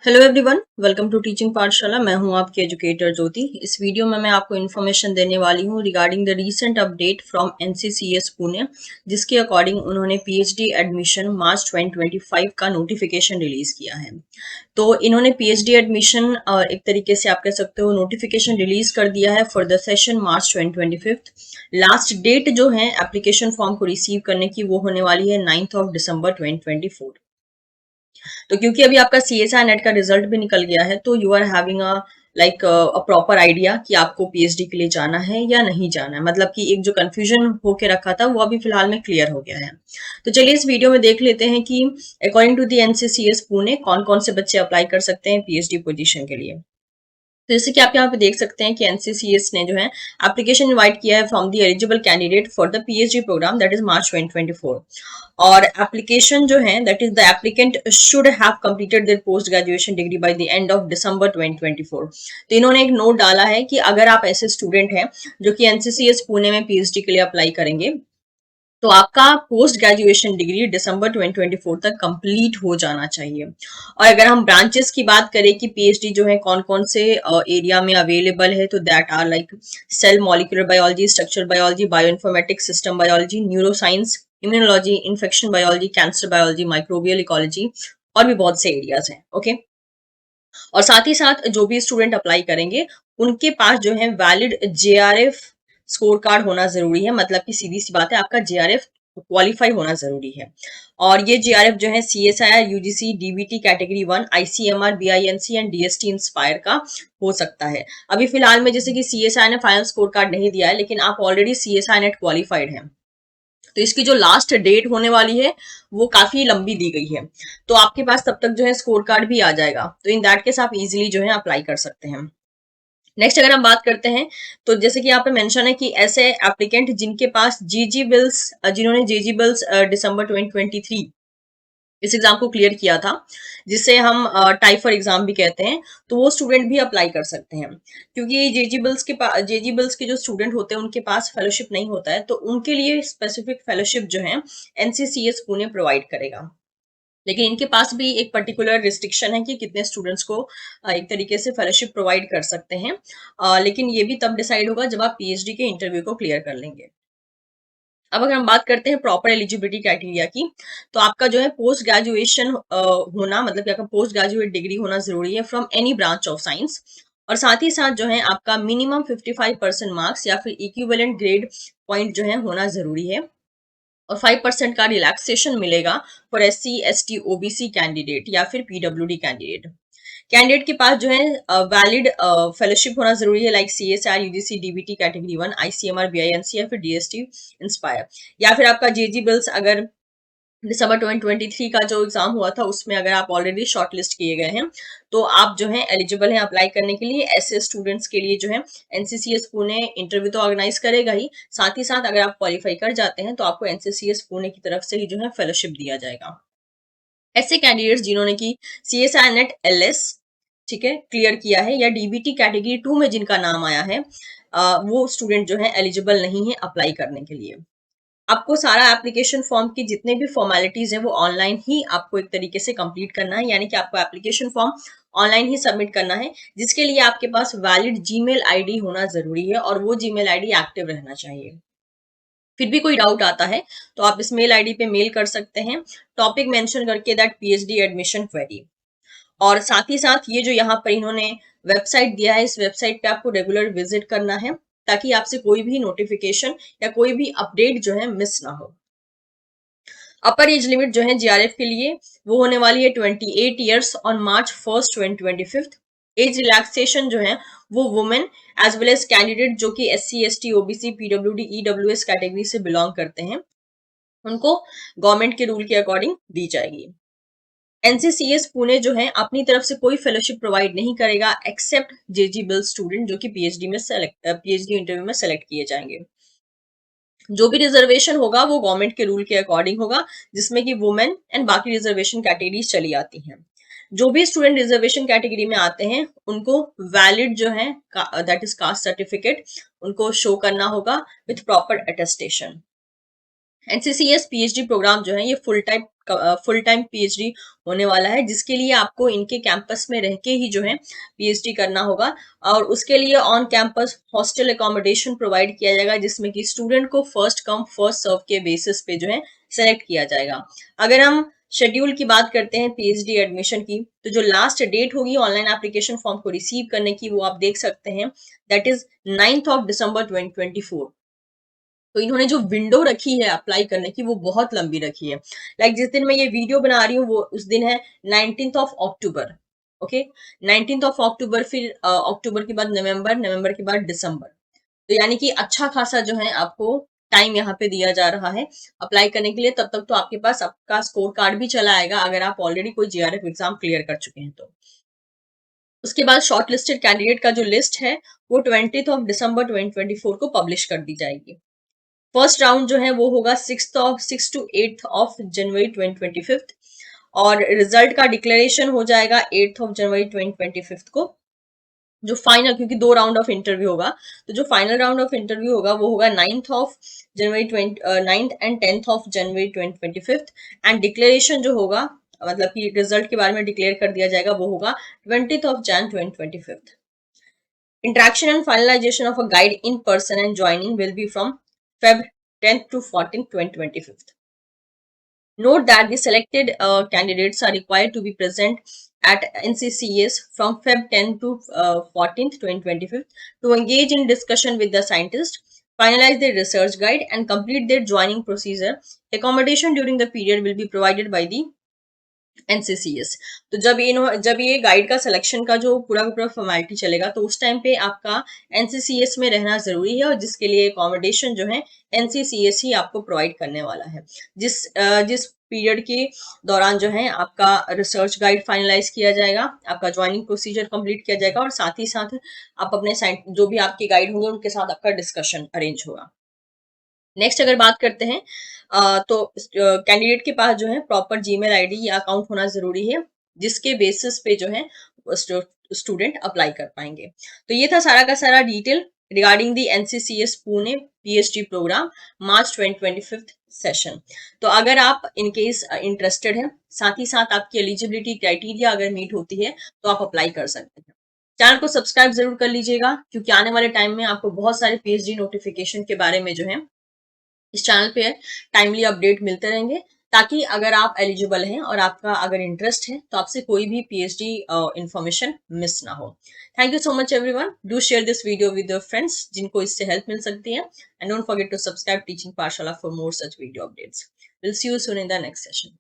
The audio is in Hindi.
Hello everyone, welcome to teaching Pathshala. मैं हूं आपकी एजुकेटर ज्योति। इस वीडियो में मैं आपको इन्फॉर्मेशन देने वाली हूं regarding the recent update from NCCS Pune, जिसके अकॉर्डिंग उन्होंने पीएचडी एडमिशन मार्च 2025 का नोटिफिकेशन रिलीज किया है। तो इन्होंने पीएचडी एडमिशन एक तरीके से आप कह सकते हो नोटिफिकेशन रिलीज कर दिया है for the session March 2025। Last date जो है एप्लीकेशन फॉर्म को रिसीव करने की वो होने वाली है 9th ऑफ दिसंबर 2024। तो क्योंकि अभी आपका सीएसआई नेट का रिजल्ट भी निकल गया है, तो you are having a proper idea कि आपको पीएचडी के लिए जाना है या नहीं जाना है। मतलब कि एक जो कंफ्यूजन होके रखा था वो अभी फिलहाल में क्लियर हो गया है। तो चलिए इस वीडियो में देख लेते हैं कि according to the NCCS Pune कौन कौन से बच्चे अप्लाई कर सकते हैं पीएचडी पोजीशन के लिए। तो जैसे कि आप यहाँ पे देख सकते हैं कि एनसीसीएस ने जो है एप्लीकेशन इनवाइट किया है from the eligible candidate for the PhD programme that is March 2024। और एप्लीकेशन जो है that is the applicant should have completed their post graduation degree by the end of December 2024। तो इन्होंने एक नोट डाला है कि अगर आप ऐसे स्टूडेंट हैं जो कि एनसीसीएस पुणे में पीएचडी के लिए अप्लाई करेंगे, तो आपका पोस्ट ग्रेजुएशन डिग्री दिसंबर 2024 तक कंप्लीट हो जाना चाहिए। और अगर हम ब्रांचेस की बात करें कि पीएचडी जो है कौन कौन से एरिया में अवेलेबल है, तो that are like cell molecular biology, structural biology, bioinformatics, system biology, neuro science, immunology, infection biology, cancer biology, microbial ecology और भी बहुत से एरियाज हैं। ओके। और साथ ही साथ जो भी स्टूडेंट अप्लाई करेंगे उनके पास जो है वैलिड जेआरएफ स्कोर कार्ड होना जरूरी है। मतलब कि सीधी सी बात है, आपका जेआरएफ क्वालिफाई होना जरूरी है। और ये जेआरएफ जो है CSIR, UGC, DBT category 1, ICMR, BINC and DST inspire का हो सकता है। अभी फिलहाल में जैसे कि सीएसआई ने फाइनल स्कोर कार्ड नहीं दिया है, लेकिन आप ऑलरेडी सीएसआई नेट क्वालिफाइड है, तो इसकी जो लास्ट डेट होने वाली है वो काफी लंबी दी गई है। तो आपके पास तब तक जो है स्कोर कार्ड भी आ जाएगा, तो इन दैट केस आप इजीली जो है अप्लाई कर सकते हैं। नेक्स्ट अगर हम बात करते हैं, तो जैसे कि यहाँ पे मेंशन है कि ऐसे एप्लीकेंट जिनके पास जीजी बिल्स, जिन्होंने जीजी बिल्स दिसंबर 2023 इस एग्जाम को क्लियर किया था, जिसे हम टाइफर एग्जाम भी कहते हैं, तो वो स्टूडेंट भी अप्लाई कर सकते हैं। क्योंकि जेजी बिल्स के जो स्टूडेंट होते हैं उनके पास फेलोशिप नहीं होता है, तो उनके लिए स्पेसिफिक फेलोशिप जो है एनसीसीएस पुणे प्रोवाइड करेगा। लेकिन इनके पास भी एक पर्टिकुलर रिस्ट्रिक्शन है कि कितने स्टूडेंट्स को एक तरीके से फेलोशिप प्रोवाइड कर सकते हैं। लेकिन ये भी तब डिसाइड होगा जब आप पीएचडी के इंटरव्यू को क्लियर कर लेंगे। अब अगर हम बात करते हैं प्रॉपर एलिजिबिलिटी क्राइटेरिया की, तो आपका जो है पोस्ट ग्रेजुएशन होना, मतलब कि आपका पोस्ट ग्रेजुएट डिग्री होना जरूरी है from any branch of science. और साथ ही साथ जो है आपका मिनिमम 55% मार्क्स या फिर इक्विवेलेंट ग्रेड पॉइंट जो है होना जरूरी है। और 5% का रिलैक्सेशन मिलेगा for SC, ST, OBC candidate या फिर पीडब्ल्यूडी कैंडिडेट। कैंडिडेट के पास जो है वैलिड फेलोशिप होना जरूरी है, like CSR, UGC, DBT category 1, ICMR, BINC या फिर डीएसटी इंस्पायर। या फिर आपका जेजी बिल्स अगर दिसंबर 2023 का जो एग्जाम हुआ था उसमें अगर आप ऑलरेडी शॉर्टलिस्ट किए गए हैं, तो आप जो है एलिजिबल हैं अप्लाई करने के लिए। ऐसे स्टूडेंट्स के लिए जो है एनसीसीएस पुणे इंटरव्यू तो ऑर्गेनाइज करेगा ही, साथ ही साथ अगर आप क्वालिफाई कर जाते हैं तो आपको एनसीसीएस पुणे की तरफ से ही जो है फेलोशिप दिया जाएगा। ऐसे कैंडिडेट्स जिन्होंने की सीएसआई नेट एलएस, ठीक है, क्लियर किया है, या डीबीटी कैटेगरी 2 में जिनका नाम आया है, वो स्टूडेंट जो है एलिजिबल नहीं है अप्लाई करने के लिए। आपको सारा एप्लीकेशन फॉर्म की जितने भी फॉर्मेलिटीज है वो ऑनलाइन ही आपको एक तरीके से कंप्लीट करना है, यानी कि आपको एप्लीकेशन फॉर्म ऑनलाइन ही सबमिट करना है, जिसके लिए आपके पास वैलिड जीमेल आईडी होना जरूरी है और वो जीमेल आईडी एक्टिव रहना चाहिए। फिर भी कोई डाउट आता है तो आप इस मेल आईडी पे मेल कर सकते हैं, टॉपिक मेंशन करके दैट पीएचडी एडमिशन क्वेरी। और साथ ही साथ ये जो यहाँ पर इन्होंने वेबसाइट दिया है, इस वेबसाइट पे आपको रेगुलर विजिट करना है, ताकि आपसे कोई भी नोटिफिकेशन या कोई भी अपडेट जो है मिस ना हो। अपर एज लिमिट जो है जीआरएफ के लिए वो होने वाली है 28 years on March 1 2025। Age relaxation जो है वो women as well as candidate जो कि SC, ST, OBC, PWD, EWS category से बिलोंग करते हैं, उनको गवर्नमेंट के रूल के अकॉर्डिंग दी जाएगी। एनसीसीएस पुणे जो है अपनी तरफ से कोई फेलोशिप प्रोवाइड नहीं करेगा एक्सेप्ट जेजी बिल स्टूडेंट जो कि पीएचडी इंटरव्यू में सेलेक्ट किए जाएंगे। जो भी रिजर्वेशन होगा वो गवर्नमेंट के रूल के अकॉर्डिंग होगा, जिसमें कि वुमेन एंड बाकी रिजर्वेशन कैटेगरीज चली आती हैं। जो भी स्टूडेंट रिजर्वेशन कैटेगरी में आते हैं उनको वैलिड जो है दैट इज कास्ट सर्टिफिकेट उनको शो करना होगा with proper attestation. NCCS PhD program जो है ये full time full time PhD होने वाला है, जिसके लिए आपको इनके कैंपस में रह के ही जो है पीएचडी करना होगा। और उसके लिए on campus hostel accommodation provide किया जाएगा, जिसमें कि स्टूडेंट को फर्स्ट कम फर्स्ट सर्व के बेसिस पे जो है सेलेक्ट किया जाएगा। अगर हम शेड्यूल की बात करते हैं पीएचडी एडमिशन की, तो जो लास्ट डेट होगी ऑनलाइन एप्लीकेशन फॉर्म को रिसीव करने की, वो आप देख सकते हैं, that is 9th of December 2024। तो इन्होंने जो विंडो रखी है अप्लाई करने की, वो बहुत लंबी रखी है। लाइक जिस दिन मैं ये वीडियो बना रही हूँ वो उस दिन है 19th of October. Okay, 19th of October, फिर अक्टूबर के बाद नवंबर, नवंबर के बाद दिसंबर। तो यानी कि अच्छा खासा जो है आपको टाइम यहाँ पे दिया जा रहा है अप्लाई करने के लिए। तब तक तो आपके पास आपका स्कोर कार्ड भी चला आएगा, अगर आप ऑलरेडी कोई जीआरएफ एग्जाम क्लियर कर चुके हैं तो। उसके बाद शॉर्ट लिस्टेड कैंडिडेट का जो लिस्ट है वो 20th ऑफ दिसंबर 2024 को पब्लिश कर दी जाएगी। फर्स्ट राउंड जो है वो होगा 6 to 8 ऑफ जनवरी 2025, और रिजल्ट का डिक्लेरेशन हो जाएगा 8 ऑफ जनवरी 2025 को। जो फाइनल, क्योंकि 2 राउंड ऑफ इंटरव्यू होगा, तो जो फाइनल राउंड ऑफ इंटरव्यू होगा वो होगा 9th of January 9th and 10th of January 2025। And declaration जो होगा, मतलब कि रिजल्ट के बारे में डिक्लेयर कर दिया जाएगा, वो होगा 20th of Jain 2025। Interaction and finalization of a guide in person and joining will be from Feb 10th to 14th, 2025. Note that the selected candidates are required to be present at NCCS from Feb 10th to 14th, 2025 to engage in discussion with the scientist, finalize their research guide, and complete their joining procedure. Accommodation during the period will be provided by the NCCS. तो जब ये गाइड का सिलेक्शन का जो पूरा का पूरा फॉर्मेलिटी चलेगा, तो उस टाइम पे आपका एनसीसीएस में रहना जरूरी है, और जिसके लिए अकोमोडेशन जो है एनसीसीएस ही आपको प्रोवाइड करने वाला है। जिस पीरियड के दौरान जो है आपका रिसर्च गाइड फाइनलाइज किया जाएगा, आपका ज्वाइनिंग प्रोसीजर कंप्लीट किया जाएगा, और साथ ही साथ आप अपने जो भी आपके गाइड होंगे उनके साथ आपका डिस्कशन अरेंज होगा। नेक्स्ट अगर बात करते हैं, तो कैंडिडेट के पास जो है प्रॉपर जीमेल आईडी या अकाउंट होना जरूरी है, जिसके बेसिस पे जो है स्टूडेंट अप्लाई कर पाएंगे। तो ये था सारा का सारा detail regarding the NCCS Pune PhD program March 2025 session. तो अगर आप इन केस इंटरेस्टेड हैं, साथ ही साथ आपकी एलिजिबिलिटी क्राइटेरिया अगर मीट होती है, तो आप अप्लाई कर सकते हैं। चैनल को सब्सक्राइब जरूर कर लीजिएगा, क्योंकि आने वाले टाइम में आपको बहुत सारे पीएचडी नोटिफिकेशन के बारे में जो है इस चैनल पे टाइमली अपडेट मिलते रहेंगे, ताकि अगर आप एलिजिबल हैं और आपका अगर इंटरेस्ट है, तो आपसे कोई भी पीएचडी इंफॉर्मेशन मिस ना हो। Thank you so much everyone. Do share this video with your friends जिनको इससे हेल्प मिल सकती है, and don't forget to subscribe teaching Pathshala for more such video updates. Will see you soon in the next session.